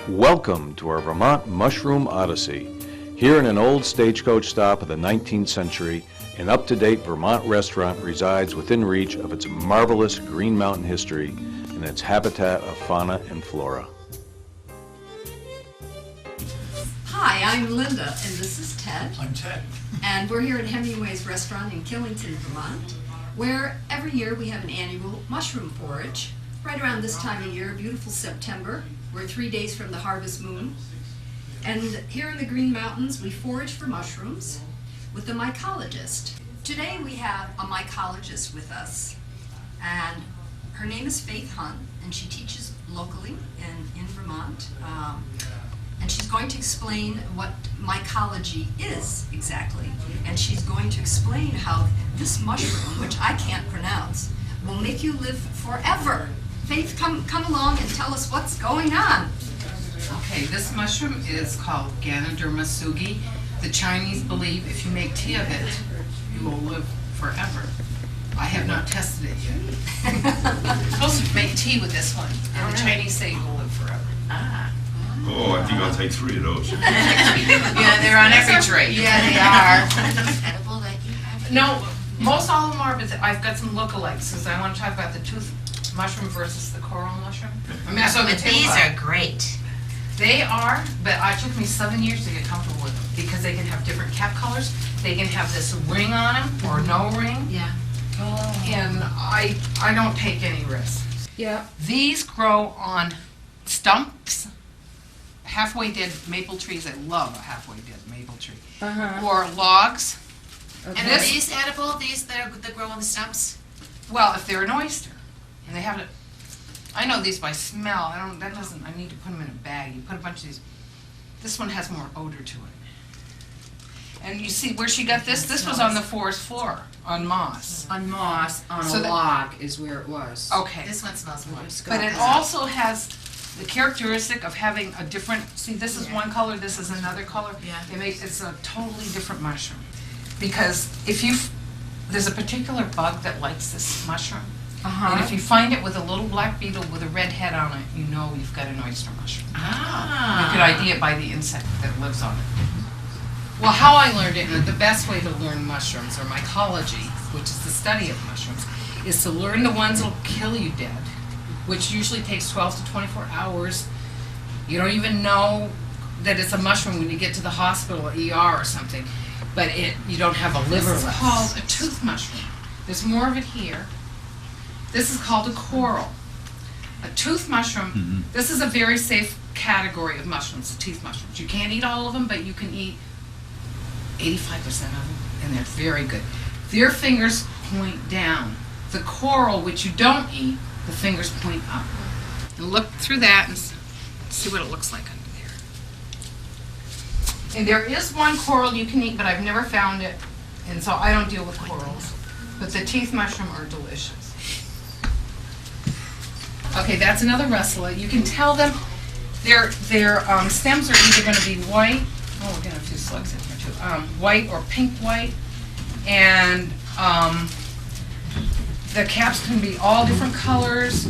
Welcome to our Vermont Mushroom Odyssey. Here in an old stagecoach stop of the 19th century, an up-to-date Vermont restaurant resides within reach of its marvelous Green Mountain history and its habitat of fauna and flora. Hi, I'm Linda, and this is Ted. I'm Ted. And we're here at Hemingway's restaurant in Killington, Vermont, where every year we have an annual mushroom forage. Right around this time of year, beautiful September. We're 3 days from the harvest moon. And here in the Green Mountains, we forage for mushrooms with a mycologist. Today we have a mycologist with us, and her name is Faith Hunt, and she teaches locally in Vermont. And she's going to explain what mycology is exactly. And she's going to explain how this mushroom, which I can't pronounce, will make you live forever. Faith, come along and tell us what's going on. Okay, this mushroom is called Ganoderma sugi. The Chinese believe if you make tea of it, you will live forever. I have not tested it yet. You're supposed to make tea with this one, and the Chinese say you will live forever. Ah. Oh, I think I'll take 3 of those. Yeah, they're on every tray. Yeah, they are. Edible that you have? No, most all of them are, but I've got some lookalikes, because I want to talk about the tooth mushroom versus the coral mushroom. I mean, that's what But these are great. They are, but it took me 7 years to get comfortable with them, because they can have different cap colors. They can have this ring on them, or no ring. Yeah. And I don't take any risks. Yeah. These grow on stumps, halfway dead maple trees. I love a halfway dead maple tree. Or logs. And And are this, these edible, these that grow on the stumps? well, if they're an oyster, and they have it, I know these by smell. I need to put them in a bag. You put a bunch of these. This one has more odor to it. And you see where she got this? This was on the forest floor, on moss. On moss, on So a that- log is where it was. Okay. This one smells more. But it also has the characteristic of having a different, see, this is one color, this is another color. Yeah. It's a totally different mushroom. Because there's a particular bug that likes this mushroom. And if you find it with a little black beetle with a red head on it, you know you've got an oyster mushroom. You could ID it by the insect that lives on it. Well, how I learned it, and the best way to learn mushrooms, or mycology, which is the study of mushrooms, is to learn the ones that'll kill you dead, which usually takes 12 to 24 hours. You don't even know that it's a mushroom when you get to the hospital or ER or something, but you don't have a liver left. This is called a tooth mushroom. There's more of it here. This is called a coral. A tooth mushroom, this is a very safe category of mushrooms, the teeth mushrooms. You can't eat all of them, but you can eat 85% of them, and they're very good. Their fingers point down. The coral, which you don't eat, the fingers point up. And look through that and see what it looks like under there. And there is one coral you can eat, but I've never found it, and so I don't deal with corals. But the teeth mushroom are delicious. Okay, that's another russula. You can tell them their stems are either going to be white. Oh, we're going to have a few slugs in here too. White or pink white, and the caps can be all different colors.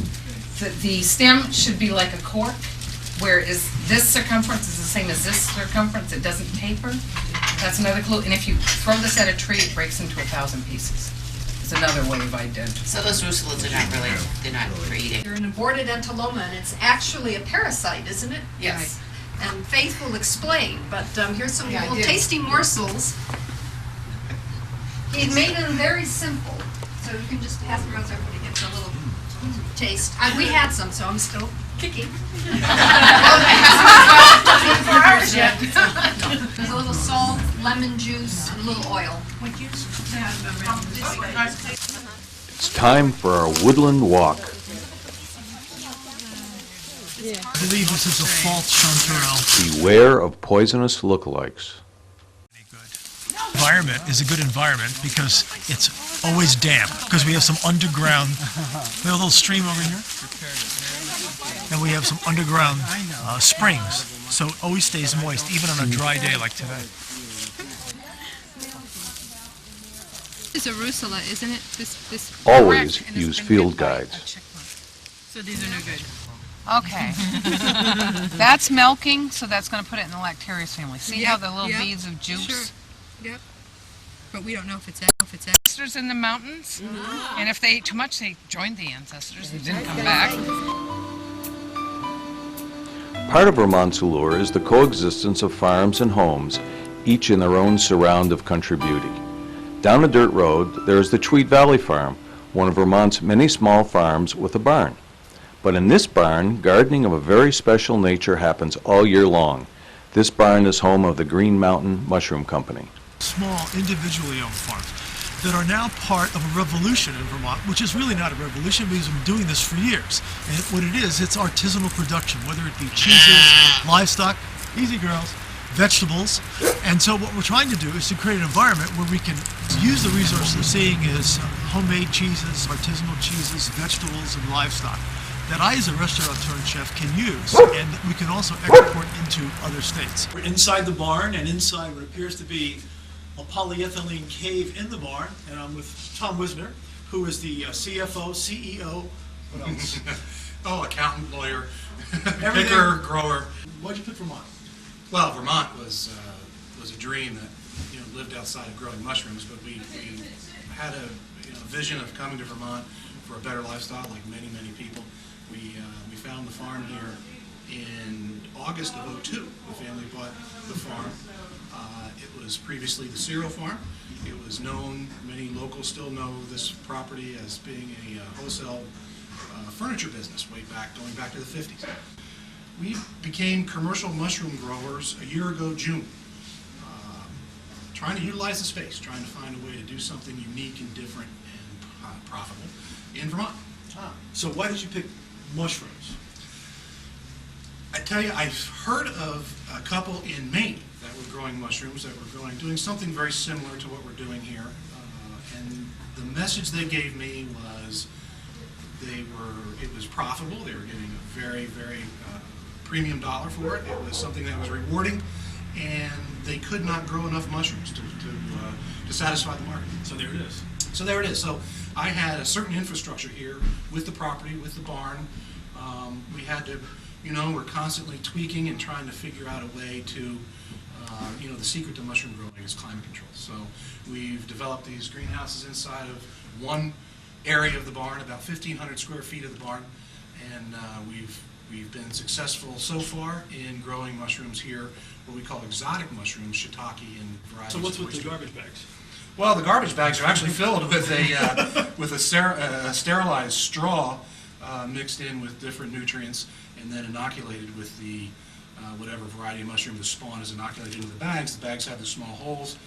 The stem should be like a cork, whereas this circumference is the same as this circumference. It doesn't taper. That's another clue. And if you throw this at a tree, it breaks into 1,000 pieces. It's another way of identifying. So those russulas are not really, they're not for eating. You're an aborted entoloma, and it's actually a parasite, isn't it? Yes. And Faith will explain, but here's some Yeah, I little did. tasty morsels. He made them very simple, so you can just pass them around so everybody gets a little taste. We had some, so I'm still kicking. There's a little salt, lemon juice, and a little oil. It's time for our woodland walk. I believe this is a false chanterelle. Beware of poisonous lookalikes. Environment is a good environment because it's always damp, because we have some underground, we have a little stream over here, and we have some underground springs, so it always stays moist, even on a dry day like today. It's a rusula, isn't it? This Always correct, and use it's been field good by a guides. chicklet. So these are no good. Okay. That's milking, so that's going to put it in the lactarius family. See how the little beads of juice? Sure. Yep. But we don't know if it's Ancestors in the mountains, and if they ate too much, they joined the ancestors and didn't come back. Part of Vermont's allure is the coexistence of farms and homes, each in their own surround of country beauty. Down a dirt road, there is the Tweed Valley Farm, one of Vermont's many small farms with a barn. But in this barn, gardening of a very special nature happens all year long. This barn is home of the Green Mountain Mushroom Company. Small, individually owned farms that are now part of a revolution in Vermont, which is really not a revolution because we've been doing this for years. And what it is, it's artisanal production, whether it be cheeses, livestock, easy girls, vegetables. And so what we're trying to do is to create an environment where we can use the resources we're seeing as homemade cheeses, artisanal cheeses, vegetables, and livestock that I, as a restaurateur and chef, can use, and we can also export into other states. We're inside the barn, and inside what appears to be a polyethylene cave in the barn, and I'm with Tom Wisner, who is the CFO, CEO, what else? Accountant, lawyer, Everything. picker, grower. Why'd you pick Vermont? Well, Vermont was a dream that lived outside of growing mushrooms, but we had a vision of coming to Vermont for a better lifestyle, like many people. We found the farm here in August of '02. The family bought the farm. It was previously the cereal farm. It was known, many locals still know this property as being a wholesale furniture business going back to the 50s. We became commercial mushroom growers a year ago, June, trying to utilize the space, trying to find a way to do something unique and different and profitable in Vermont. So why did you pick mushrooms? I tell you, I've heard of a couple in Maine that were growing mushrooms, that were doing something very similar to what we're doing here. And the message they gave me was it was profitable. They were getting a very premium dollar for it. It was something that was rewarding, and they could not grow enough mushrooms to satisfy the market. So there it is. So there it is. So I had a certain infrastructure here with the property, with the barn. We had to, we're constantly tweaking and trying to figure out a way to, the secret to mushroom growing is climate control. So we've developed these greenhouses inside of one area of the barn, about 1,500 square feet of the barn, and we've been successful so far in growing mushrooms here, what we call exotic mushrooms, shiitake and varieties. So what's of with the oyster. garbage bags? Well, the garbage bags are actually filled with a sterilized straw mixed in with different nutrients and then inoculated with the whatever variety of mushroom the spawn is inoculated into the bags. The bags have the small holes.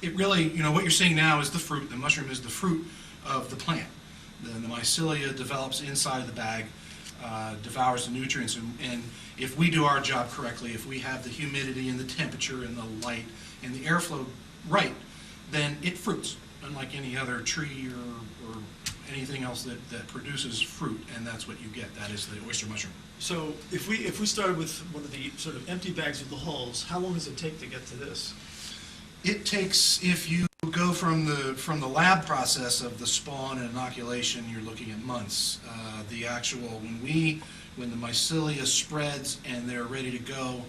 It really, what you're seeing now is the fruit. The mushroom is the fruit of the plant. Then the mycelia develops inside the bag, devours the nutrients, and if we do our job correctly, if we have the humidity and the temperature and the light and the airflow right, then it fruits, unlike any other tree or anything else that produces fruit, and that's what you get. That is the oyster mushroom. So if we started with one of the sort of empty bags with the holes, how long does it take to get to this? It takes, if you go from the lab process of the spawn and inoculation, you're looking at months. The actual, when the mycelia spreads and they're ready to go,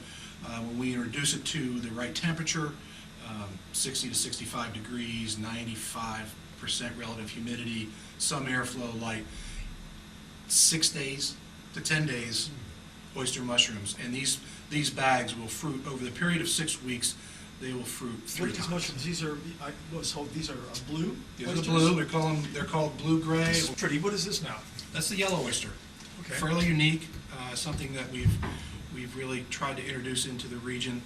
when we introduce it to the right temperature, 60 to 65 degrees, 95% relative humidity, some airflow, light, 6 days to 10 days, oyster mushrooms. And these bags will fruit over the period of 6 weeks. They will fruit What are these mushrooms? These are these are blue. These are oysters? blue. They're called blue-gray. This is pretty. What is this now? That's the yellow oyster. Okay. Fairly unique, something that we've really tried to introduce into the region.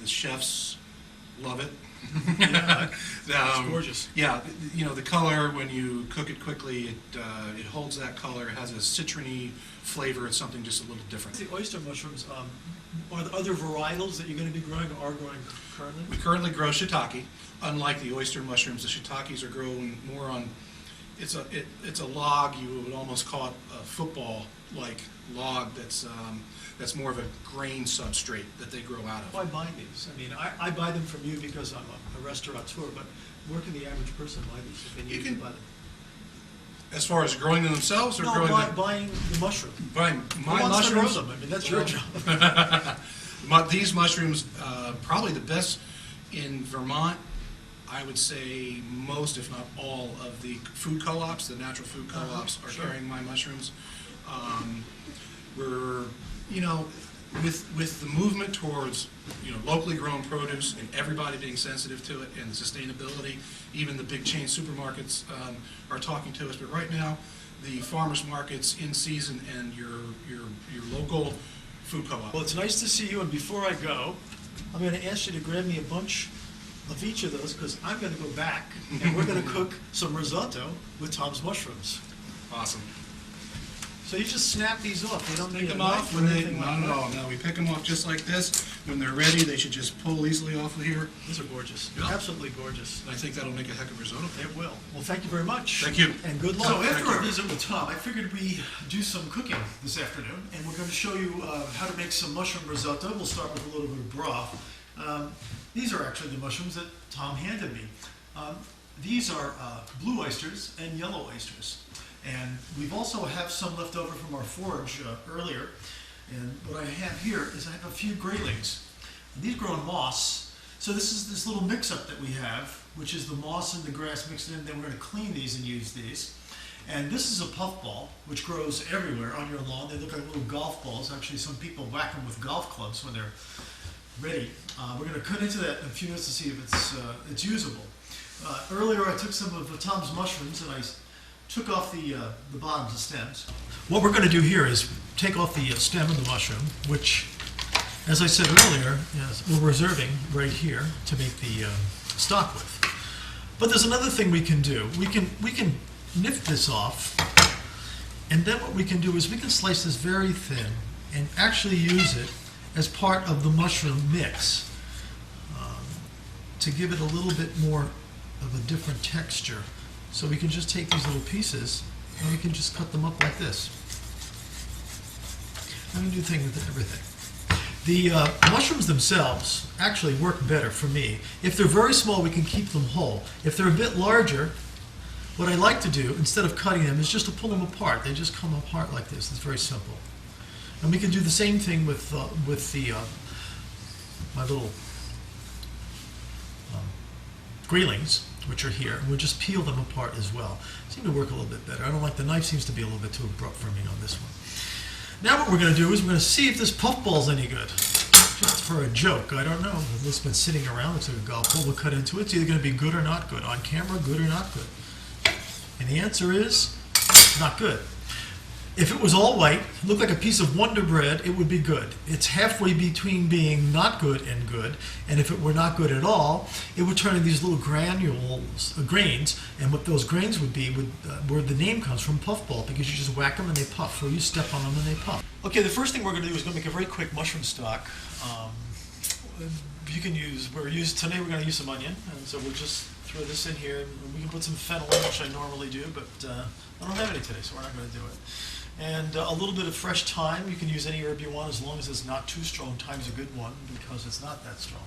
The chefs love it. Yeah, it's gorgeous. Yeah, the color, when you cook it quickly, it holds that color. It has a citrony flavor. It's something just a little different. The oyster mushrooms, are there other varietals that you're going to be growing or are growing currently? We currently grow shiitake. Unlike the oyster mushrooms, the shiitakes are grown more on, it's a log, you would almost call it a football-like log that's more of a grain substrate that they grow out of. Why buy these? I mean, I buy them from you because I'm a restaurateur, but where can the average person buy these if they need to buy them? As far as growing them themselves or No, growing them? buying the mushroom. Buying my Who wants to grow mushrooms? them? I mean, that's your job. These mushrooms, probably the best in Vermont. I would say most, if not all, of the food co-ops, the natural food co-ops are sure. carrying my mushrooms. We're, with the movement towards, locally grown produce and everybody being sensitive to it and the sustainability, even the big chain supermarkets are talking to us. But right now, the farmers markets in season and your local food co-op. Well, it's nice to see you, and before I go, I'm going to ask you to grab me a bunch of each of those, because I'm going to go back, and we're going to cook some risotto with Tom's mushrooms. Awesome. So you just snap these off. They don't Pick need a them knife off or when they, anything not like at that. all, no, we pick them off just like this. When they're ready, they should just pull easily off of here. These are gorgeous. Yeah. Absolutely gorgeous. I think that'll make a heck of risotto. It will. Well, thank you very much. Thank you. And good luck. So after thank our you. visit with Tom, I figured we do some cooking this afternoon, and we're going to show you how to make some mushroom risotto. We'll start with a little bit of broth. These are actually the mushrooms that Tom handed me. These are blue oysters and yellow oysters. And we've also have some left over from our forage earlier. And what I have here is I have a few graylings. And these grow in moss. So this is this little mix-up that we have, which is the moss and the grass mixed in. Then we're going to clean these and use these. And this is a puffball, which grows everywhere on your lawn. They look like little golf balls. Actually, some people whack them with golf clubs when they're ready. We're going to cut into that in a few minutes to see if it's usable. Earlier, I took some of Tom's mushrooms and I took off the bottoms, the stems. What we're going to do here is take off the stem of the mushroom, which, as I said earlier, we're reserving right here to make the stock with. But there's another thing we can do. We can nip this off, and then what we can do is we can slice this very thin and actually use it as part of the mushroom mix to give it a little bit more of a different texture. So we can just take these little pieces and we can just cut them up like this. And we do things with everything. The mushrooms themselves actually work better for me. If they're very small, we can keep them whole. If they're a bit larger, what I like to do, instead of cutting them, is just to pull them apart. They just come apart like this. It's very simple. And we can do the same thing with my little greelings, which are here, and we'll just peel them apart as well. Seem to work a little bit better. I don't like the knife, seems to be a little bit too abrupt for me on this one. Now what we're going to do is we're going to see if this puffball's any good. Just for a joke, I don't know. It's been sitting around, looks like a golf ball. We'll cut into it. It's either going to be good or not good. On camera, good or not good. And the answer is not good. If it was all white, looked like a piece of Wonder Bread, it would be good. It's halfway between being not good and good, and if it were not good at all, it would turn into these little granules, grains, and what those grains would be, where the name comes from, puffball, because you just whack them and they puff, or you step on them and they puff. Okay, the first thing we're going to do is going to make a very quick mushroom stock. You can use, today we're going to use some onion, and so we'll just throw this in here. We can put some fennel in, which I normally do, but I don't have any today, so we're not going to do it. And a little bit of fresh thyme. You can use any herb you want as long as it's not too strong. Thyme's a good one because it's not that strong.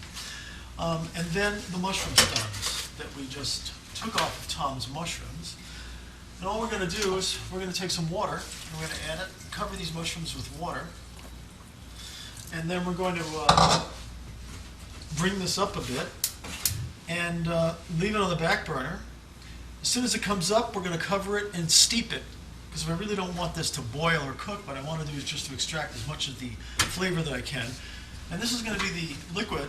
And then the mushroom stems that we just took off of Tom's mushrooms. And all we're going to do is we're going to take some water and we're going to add it, cover these mushrooms with water. And then we're going to bring this up a bit and leave it on the back burner. As soon as it comes up, we're going to cover it and steep it. Because I really don't want this to boil or cook, what I want to do is just to extract as much of the flavor that I can. And this is going to be the liquid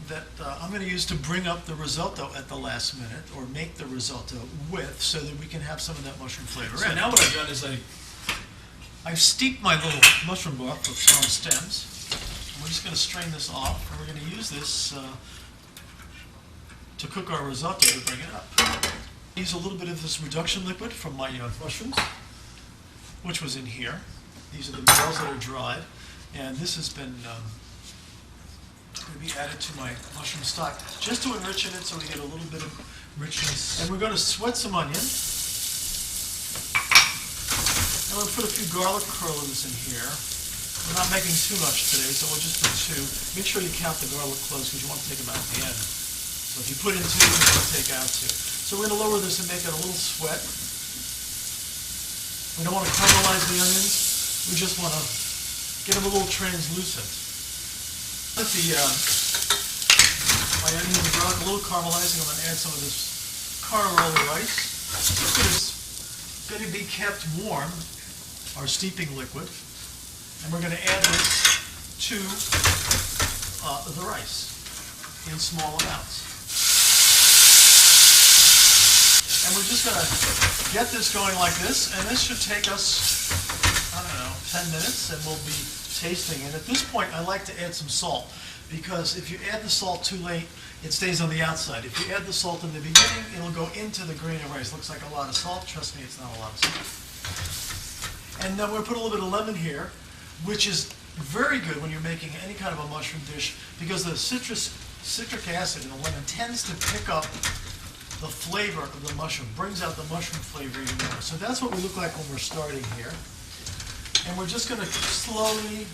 that I'm going to use to bring up the risotto at the last minute, or make the risotto with, so that we can have some of that mushroom flavor. So now what I've done is I've steeped my little mushroom broth with Tom's stems. And we're just going to strain this off, and we're going to use this to cook our risotto to bring it up. Use a little bit of this reduction liquid from my mushrooms, which was in here. These are the balls that are dried, and this has been going to be added to my mushroom stock just to enrich in it, so we get a little bit of richness. And we're going to sweat some onion. And we'll put a few garlic cloves in here. We're not making too much today, so we'll just put 2. Make sure you count the garlic cloves because you want to take them out at the end. So if you put in 2, you want to take out 2. So we're going to lower this and make it a little sweat. And we're going to put a few garlic cloves in here. And we're not making too much today, so we'll just put 2. Make sure you count the garlic cloves because you want to take them out at the end. So if you put in 2, you want to take out 2. So we're going to lower this and make it a little sweat. We don't want to caramelize the onions. We just want to get them a little translucent. Let my onions are a little caramelizing. I'm going to add some of this carnaroli rice. This is going to be kept warm, our steeping liquid, and we're going to add this to the rice in small amounts. And we're just going to get this going like this, and this should take us, I don't know, 10 minutes, and we'll be tasting. And at this point, I like to add some salt, because if you add the salt too late, it stays on the outside. If you add the salt in the beginning, it'll go into the grain of rice. Looks like a lot of salt. Trust me, it's not a lot of salt. And then we'll put a little bit of lemon here, which is very good when you're making any kind of a mushroom dish, because the citric acid in the lemon tends to pick up the flavor of the mushroom, brings out the mushroom flavor even more. So that's what we look like when we're starting here. And we're just going to slowly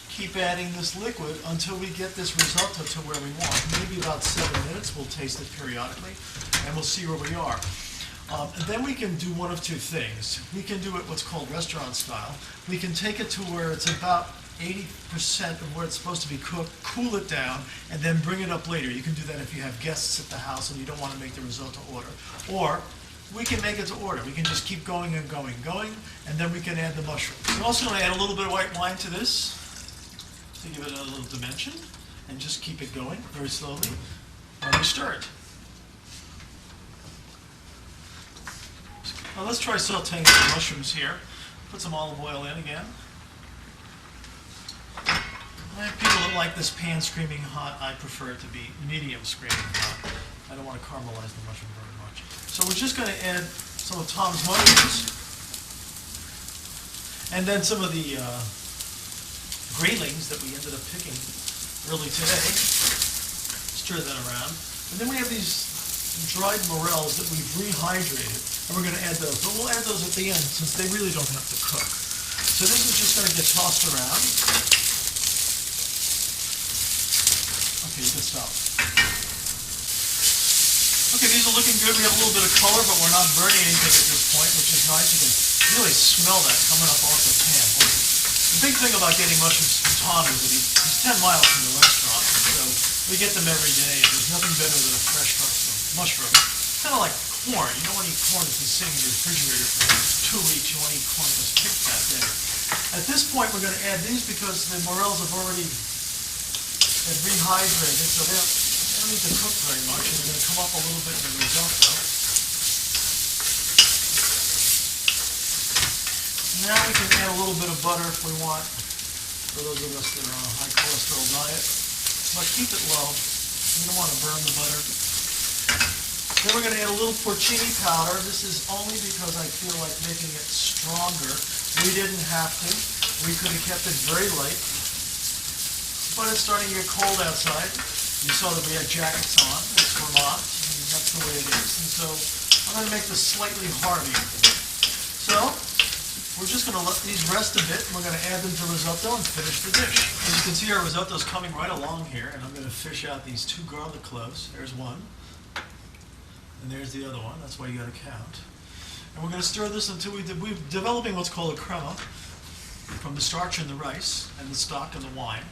keep adding this liquid until we get this risotto to where we want. Maybe about 7 minutes. We'll taste it periodically, and we'll see where we are. And then we can do one of two things. We can do it what's called restaurant style. We can take it to where it's about 80% of where it's supposed to be cooked, cool it down, and then bring it up later. You can do that if you have guests at the house and you don't want to make the risotto order. Or we can make it to order. We can just keep going and going and going, and then we can add the mushrooms. We're also going to add a little bit of white wine to this to give it a little dimension, and just keep it going very slowly while we stir it. Now let's try sauteing the mushrooms here. Put some olive oil in again. I have people that like this pan screaming hot. I prefer it to be medium screaming hot. I don't want to caramelize the mushroom very much. So we're just going to add some of Tom's mushrooms, and then some of the graylings that we ended up picking early today. Stir that around. And then we have these dried morels that we've rehydrated, and we're going to add those. But we'll add those at the end since they really don't have to cook. So this is just going to get tossed around. Okay, you can stop. Okay, these are looking good. We have a little bit of color, but we're not burning anything at this point, which is nice. You can really smell that coming up off the pan. The big thing about getting mushrooms from Tom is that he's 10 miles from the restaurant, and so we get them every day. There's nothing better than a fresh mushroom. It's kind of like corn. You don't want to eat corn that's been sitting in your refrigerator for 2 weeks. You want to eat corn that's picked that day. At this point, we're going to add these because the morels have already been rehydrated, so they don't need to cook very much, and they're going to come up a little bit in the risotto. Now we can add a little bit of butter if we want, for those of us that are on a high cholesterol diet. But keep it low. You don't want to burn the butter. Then we're going to add a little porcini powder. This is only because I feel like making it stronger. We didn't have to. We could have kept it very light. But it's starting to get cold outside. You saw that we had jackets on. It's Vermont, and that's the way it is. And so I'm going to make this slightly harder. So we're just going to let these rest a bit, and we're going to add them to risotto and finish the dish. As you can see, our risotto is coming right along here, and I'm going to fish out these 2 garlic cloves. There's one, and there's the other one. That's why you got to count. And we're going to stir this until we're developing what's called a crema from the starch in the rice and the stock and the wine.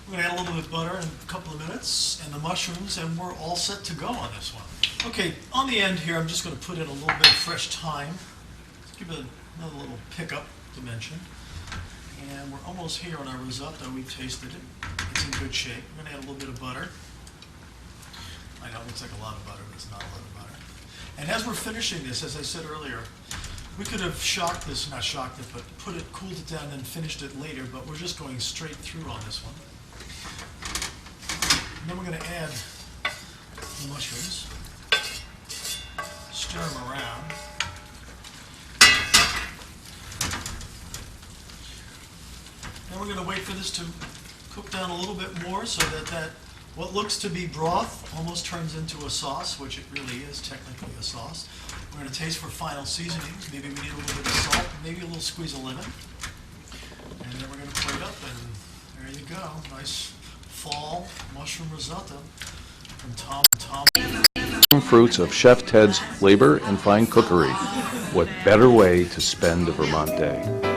We're going to add a little bit of butter in a couple of minutes, and the mushrooms, and we're all set to go on this one. Okay, on the end here, I'm just going to put in a little bit of fresh thyme. Give it another little pickup dimension. And we're almost here on our risotto. We've tasted it. It's in good shape. We're going to add a little bit of butter. I know it looks like a lot of butter, but it's not a lot of butter. And as we're finishing this, as I said earlier, we could have shocked this, not shocked it, but cooled it down and finished it later, but we're just going straight through on this one. And then we're going to add the mushrooms. Stir them around. Then we're going to wait for this to cook down a little bit more so that what looks to be broth almost turns into a sauce, which it really is technically a sauce. We're going to taste for final seasonings. Maybe we need a little bit of salt, maybe a little squeeze of lemon. And then we're going to plate up, and there you go. Nice fall mushroom risotto from Tom. fruits of Chef Ted's labor and fine cookery. What better way to spend a Vermont day?